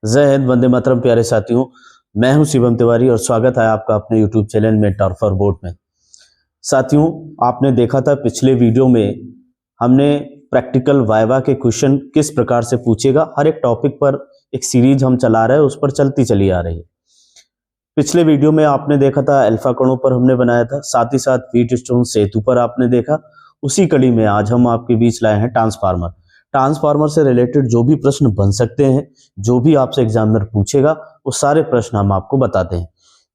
जय हिंद, वंदे मातरम। प्यारे साथियों, मैं हूं शिवम तिवारी और स्वागत है आपका अपने YouTube चैनल में टर्फ फॉर बोट में। साथियों, आपने देखा था पिछले वीडियो में हमने प्रैक्टिकल वाइवा के क्वेश्चन किस प्रकार से पूछेगा, हर एक टॉपिक पर एक सीरीज हम चला रहे हैं, उस पर चलती चली आ रही है। पिछले वीडियो में आपने देखा था अल्फा कणों पर हमने बनाया था, साथ ही साथ व्हीटस्टोन सेतु पर आपने देखा। उसी कड़ी में आज हम आपके बीच लाए हैं ट्रांसफार्मर। ट्रांसफार्मर से रिलेटेड जो भी प्रश्न बन सकते हैं, जो भी आपसे एग्जामिनर पूछेगा, वो सारे प्रश्न हम आपको बताते हैं।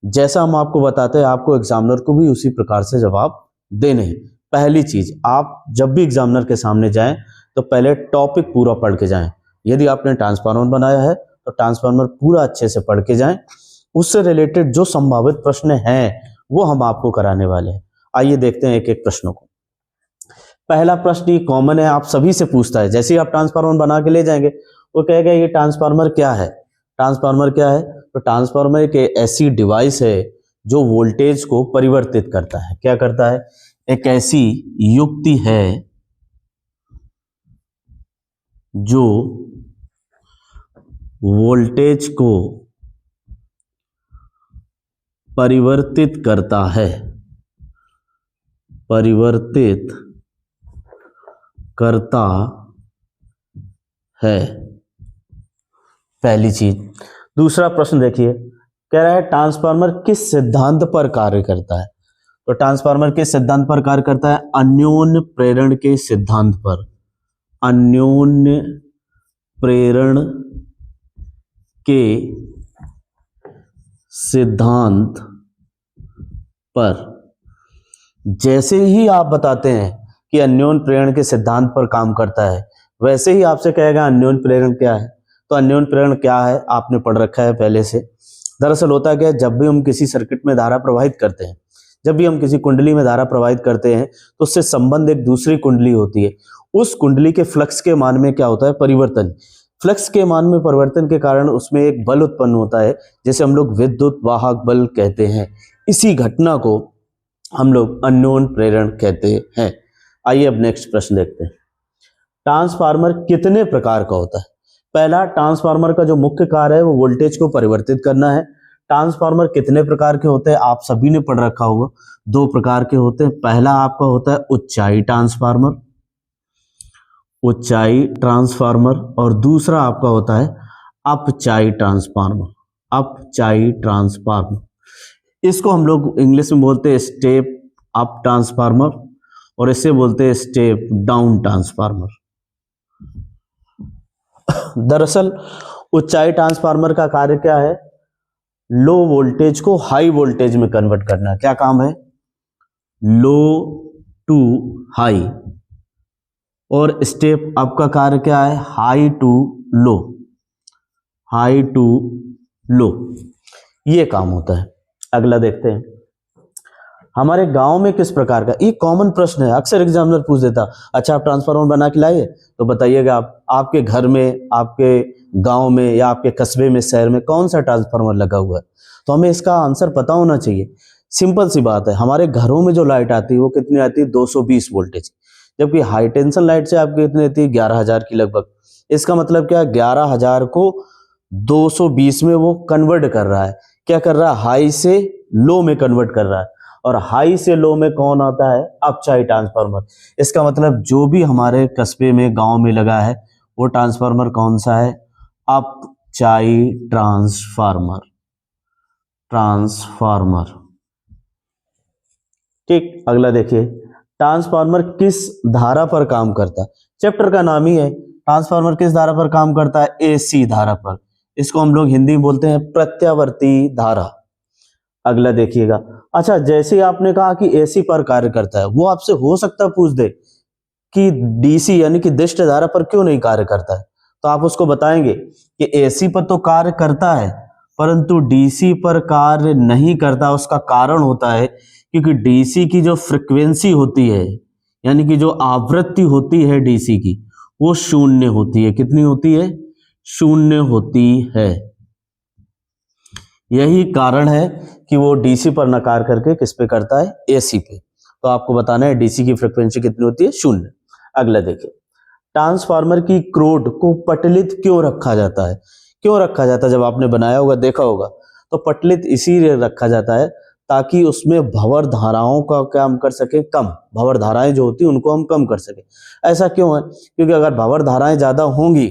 जैसा हम आपको बताते हैं, आपको एग्जामिनर को भी उसी प्रकार से जवाब देने हैं। पहली चीज, आप जब भी एग्जामिनर के सामने जाएं तो पहले टॉपिक पूरा पढ़ के जाएं। यदि आपने ट्रांसफार्मर बनाया है तो ट्रांसफार्मर पूरा अच्छे से पढ़ के जाएं। उससे रिलेटेड जो संभावित प्रश्न हैं वो हम आपको कराने वाले हैं। आइए देखते हैं एक एक प्रश्नों को। पहला प्रश्न ये कॉमन है, आप सभी से पूछता है। जैसे ही आप ट्रांसफार्मर बना के ले जाएंगे, वो कहेगा ये ट्रांसफार्मर क्या है। ट्रांसफार्मर क्या है? तो ट्रांसफार्मर एक ऐसी डिवाइस है जो वोल्टेज को परिवर्तित करता है। क्या करता है? एक ऐसी युक्ति है जो वोल्टेज को परिवर्तित करता है, परिवर्तित करता है। पहली चीज। दूसरा प्रश्न देखिए, कह रहा है ट्रांसफार्मर किस सिद्धांत पर कार्य करता है। तो ट्रांसफार्मर किस सिद्धांत पर कार्य करता है? अन्योन्य प्रेरण के सिद्धांत पर। अन्योन्य प्रेरण के सिद्धांत पर। जैसे ही आप बताते हैं कि अन्योन्य प्रेरण के सिद्धांत पर काम करता है, वैसे ही आपसे कहेगा अन्योन्य प्रेरण क्या है। तो अन्योन्य प्रेरण क्या है आपने पढ़ रखा है पहले से। दरअसल होता क्या है, जब भी हम किसी सर्किट में धारा प्रवाहित करते हैं, जब भी हम किसी कुंडली में धारा प्रवाहित करते हैं, तो उससे संबंध एक दूसरी कुंडली होती है। उस कुंडली के फ्लक्स के मान में क्या होता है? परिवर्तन। फ्लक्स के मान में परिवर्तन के कारण उसमें एक बल उत्पन्न होता है, जिसे हम लोग विद्युत वाहक बल कहते हैं। इसी घटना को हम लोग अन्योन्य प्रेरण कहते हैं। आइए अब नेक्स्ट प्रश्न देखते हैं। ट्रांसफार्मर कितने प्रकार का होता है? पहला, ट्रांसफार्मर का जो मुख्य कार्य है वो वोल्टेज को परिवर्तित करना है। ट्रांसफार्मर कितने प्रकार के होते हैं? आप सभी ने पढ़ रखा होगा, दो प्रकार के होते हैं। पहला आपका होता है ऊंचाई ट्रांसफार्मर, ऊंचाई ट्रांसफार्मर, और दूसरा आपका होता है अपचाई ट्रांसफार्मर, अपचाई ट्रांसफार्मर। इसको हम लोग इंग्लिश में बोलते हैं स्टेप अप ट्रांसफार्मर, और इसे बोलते हैं स्टेप डाउन ट्रांसफार्मर। दरअसल ऊंचाई ट्रांसफार्मर का कार्य क्या है? लो वोल्टेज को हाई वोल्टेज में कन्वर्ट करना। क्या काम है? Low to high. और स्टेप अप का कार्य क्या है? High to low, high to low, ये काम होता है। अगला देखते हैं, हमारे गांव में किस प्रकार का, ये कॉमन प्रश्न है, अक्सर एग्जामिनर पूछ देता। अच्छा, आप ट्रांसफार्मर बना के लाइए, तो बताइएगा आपके घर में, आपके गांव में, या आपके कस्बे में, शहर में कौन सा ट्रांसफार्मर लगा हुआ है। तो हमें इसका आंसर पता होना चाहिए। सिंपल सी बात है, हमारे घरों में जो लाइट आती है वो कितनी आती है? 220 वोल्टेज। जबकि हाई टेंशन लाइट से आपकी कितनी आती है? 11,000 की लगभग। इसका मतलब क्या? 11,000 को 220 में वो कन्वर्ट कर रहा है। क्या कर रहा है? हाई से लो में कन्वर्ट कर रहा है। और हाई से लो में कौन आता है? अपचाई ट्रांसफार्मर। इसका मतलब जो भी हमारे कस्बे में, गांव में लगा है, वो ट्रांसफार्मर कौन सा है? अपचाई ट्रांसफार्मर, ट्रांसफार्मर। ठीक, अगला देखिए, ट्रांसफार्मर किस धारा पर काम करता है? चैप्टर का नाम ही है, ट्रांसफार्मर किस धारा पर काम करता है? एसी धारा पर। इसको हम लोग हिंदी में बोलते हैं प्रत्यावर्ती धारा। अगला देखिएगा, अच्छा, जैसे आपने कहा कि एसी पर कार्य करता है, वो आपसे हो सकता है पूछ दे कि डीसी यानी कि दिष्ट धारा पर क्यों नहीं कार्य करता है। तो आप उसको बताएंगे कि एसी पर तो कार्य करता है, परंतु डीसी पर कार्य नहीं करता। उसका कारण होता है क्योंकि डीसी की जो फ्रिक्वेंसी होती है, यानी कि जो आवृत्ति होती है डीसी की, वो शून्य होती है। कितनी होती है? शून्य होती है। यही कारण है कि वो डीसी पर नकार करके किस पे करता है? एसी पे। तो आपको बताना है डीसी की फ्रीक्वेंसी कितनी होती है? शून्य। अगला देखिए, ट्रांसफार्मर की क्रोड को पटलित क्यों रखा जाता है? क्यों रखा जाता है? जब आपने बनाया होगा देखा होगा, तो पटलित इसीलिए रखा जाता है ताकि उसमें भंवर धाराओं का क्या हम कर सके, कम भंवर धाराएं जो होती हैं उनको हम कम कर सके। ऐसा क्यों है? क्योंकि अगर भंवर धाराएं ज्यादा होंगी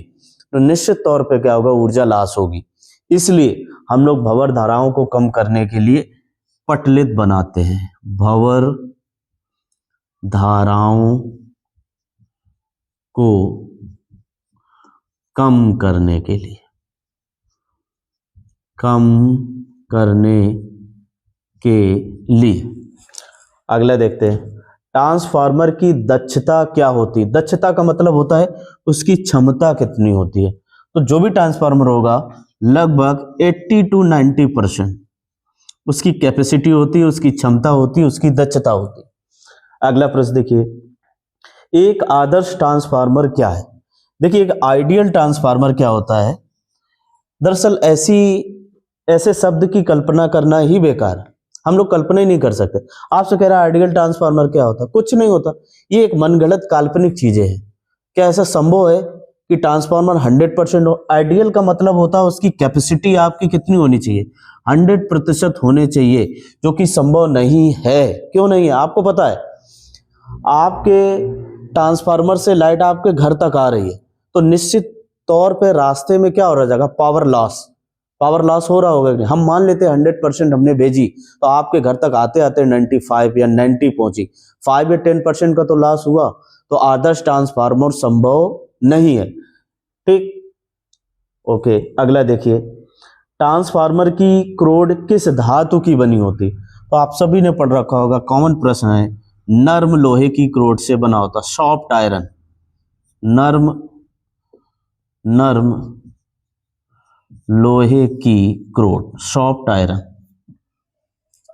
तो निश्चित तौर पे क्या होगा, ऊर्जा लॉस होगी। इसलिए हम लोग भंवर धाराओं को कम करने के लिए पटलित बनाते हैं। भंवर धाराओं को कम करने के लिए, अगला देखते हैं, ट्रांसफार्मर की दक्षता क्या होती है? दक्षता का मतलब होता है उसकी क्षमता कितनी होती है। तो जो भी ट्रांसफार्मर होगा लगभग 80 to 90% उसकी कैपेसिटी होती है, उसकी क्षमता होती है, उसकी दक्षता होती है। अगला प्रश्न देखिए, एक आदर्श ट्रांसफार्मर क्या है? देखिए, एक आइडियल ट्रांसफार्मर क्या होता है? दरअसल ऐसे शब्द की कल्पना करना ही बेकार है, हम लोग कल्पना ही नहीं कर सकते। आपसे कह रहा है आइडियल ट्रांसफार्मर क्या होता है? कुछ नहीं होता, ये एक मनगढ़ंत काल्पनिक चीजें हैं। क्या ऐसा संभव है कि ट्रांसफार्मर 100% हो? आइडियल का मतलब होता है उसकी कैपेसिटी आपकी कितनी होनी चाहिए, 100% होने चाहिए, जो कि संभव नहीं है। क्यों नहीं है? आपको पता है, आपके ट्रांसफार्मर से लाइट आपके घर तक आ रही है तो निश्चित तौर पे रास्ते में क्या हो रहा है, पावर लॉस हो रहा होगा। हम मान लेते हैं 100% हमने भेजी तो आपके घर तक आते आते 95 या 90 पहुंची, 5 या 10% का तो लॉस हुआ। तो आदर्श ट्रांसफार्मर संभव नहीं है। ठीक, ओके। अगला देखिए, ट्रांसफार्मर की क्रोड किस धातु की बनी होती? तो आप सभी ने पढ़ रखा होगा, कॉमन प्रश्न है, नर्म लोहे की क्रोड से बना होता, सॉफ्ट आयरन, नर्म लोहे की क्रोड, सॉफ्ट आयरन।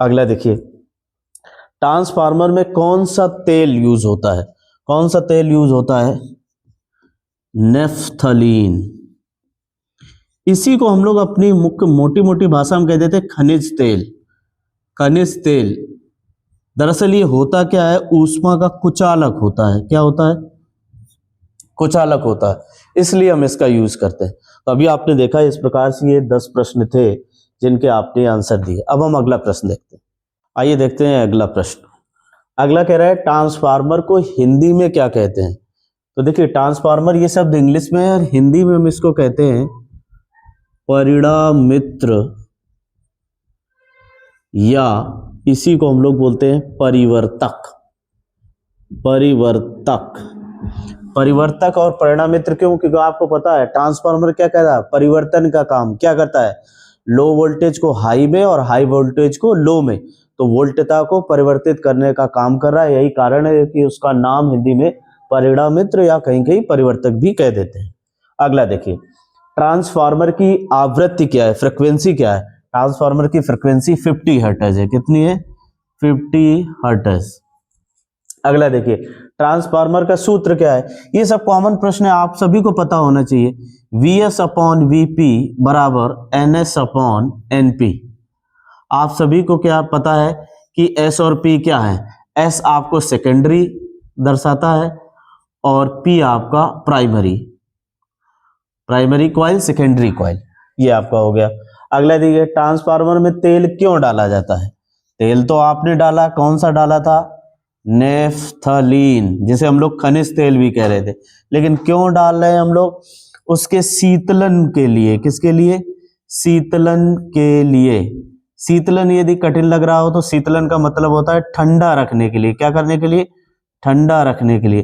अगला देखिए, ट्रांसफार्मर में कौन सा तेल यूज होता है? कौन सा तेल यूज होता है? नेफ्थलीन। इसी को हम लोग अपनी मोटी मोटी भाषा में कह देते हैं खनिज तेल। दरअसल ये होता क्या है, ऊष्मा का कुचालक होता है। क्या होता है? कुचालक होता है, इसलिए हम इसका यूज करते हैं। तो अभी आपने देखा इस प्रकार से ये 10 प्रश्न थे जिनके आपने आंसर दिए। अब हम अगला प्रश्न देखते हैं। आइए देखते हैं अगला प्रश्न। अगला कह रहा है, ट्रांसफार्मर को हिंदी में क्या कहते हैं? तो देखिए, ट्रांसफार्मर ये शब्द इंग्लिश में है और हिंदी में हम इसको कहते हैं परिणामित्र, या इसी को हम लोग बोलते हैं परिवर्तक और परिणामित्र। क्यों? क्योंकि आपको पता है ट्रांसफार्मर क्या कहता है, परिवर्तन का काम क्या करता है, लो वोल्टेज को हाई में और हाई वोल्टेज को लो में, तो वोल्टता को परिवर्तित करने का काम कर रहा है। यही कारण है कि उसका नाम हिंदी में परिणामित्र या कहीं कहीं परिवर्तक भी कह देते हैं। अगला देखिए, ट्रांसफार्मर की आवृत्ति क्या है, फ्रीक्वेंसी क्या है? ट्रांसफार्मर की फ्रीक्वेंसी 50 हर्ट्ज है। कितनी है? 50 हर्ट्ज। अगला देखिए, ट्रांसफार्मर का सूत्र क्या है? ये सब कॉमन प्रश्न है, आप सभी को पता होना चाहिए। VS/VP बराबर NS/NP। आप सभी को क्या पता है कि S और P क्या है? S आपको सेकेंडरी दर्शाता है और P आपका प्राइमरी कॉइल, सेकेंडरी कॉइल, ये आपका हो गया। अगला देखिए, ट्रांसफार्मर में तेल क्यों डाला जाता है? तेल तो आपने डाला, कौन सा डाला था? नेफ्थलीन, जिसे हम लोग खनिज तेल भी कह रहे थे। लेकिन क्यों डाल रहे हैं हम लोग? उसके शीतलन के लिए। किसके लिए? शीतलन के लिए। शीतलन यदि कठिन लग रहा हो तो शीतलन का मतलब होता है ठंडा रखने के लिए। क्या करने के लिए? ठंडा रखने के लिए।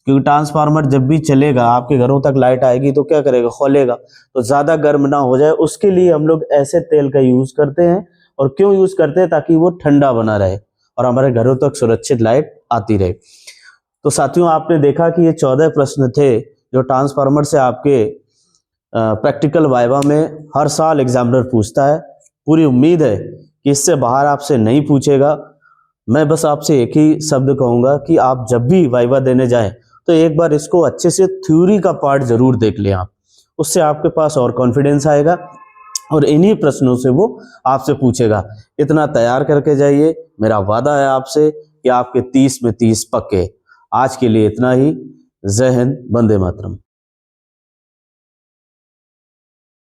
क्योंकि ट्रांसफार्मर जब भी चलेगा, आपके घरों तक लाइट आएगी तो क्या करेगा? खोलेगा, तो ज्यादा गर्म ना हो जाए, उसके लिए हम लोग ऐसे तेल का यूज करते हैं। और क्यों यूज करते हैं? ताकि वो ठंडा बना रहे और हमारे घरों तक सुरक्षित लाइट आती रहे। तो साथियों, आपने देखा कि ये 14 प्रश्न थे जो ट्रांसफार्मर से आपके प्रैक्टिकल वाइवा में हर साल एग्जामिनर पूछता है। पूरी उम्मीद है कि इससे बाहर आपसे नहीं पूछेगा। मैं बस आपसे एक ही शब्द कहूंगा कि आप जब भी वाइवा देने जाएं तो एक बार इसको अच्छे से थ्योरी का पार्ट जरूर देख लें आप, उससे आपके पास और कॉन्फिडेंस आएगा और इन्हीं प्रश्नों से वो आपसे पूछेगा। इतना तैयार करके जाइए, मेरा वादा है आपसे कि आपके 30 में 30 पक्के। आज के लिए इतना ही। जय हिंद, वंदे मातरम।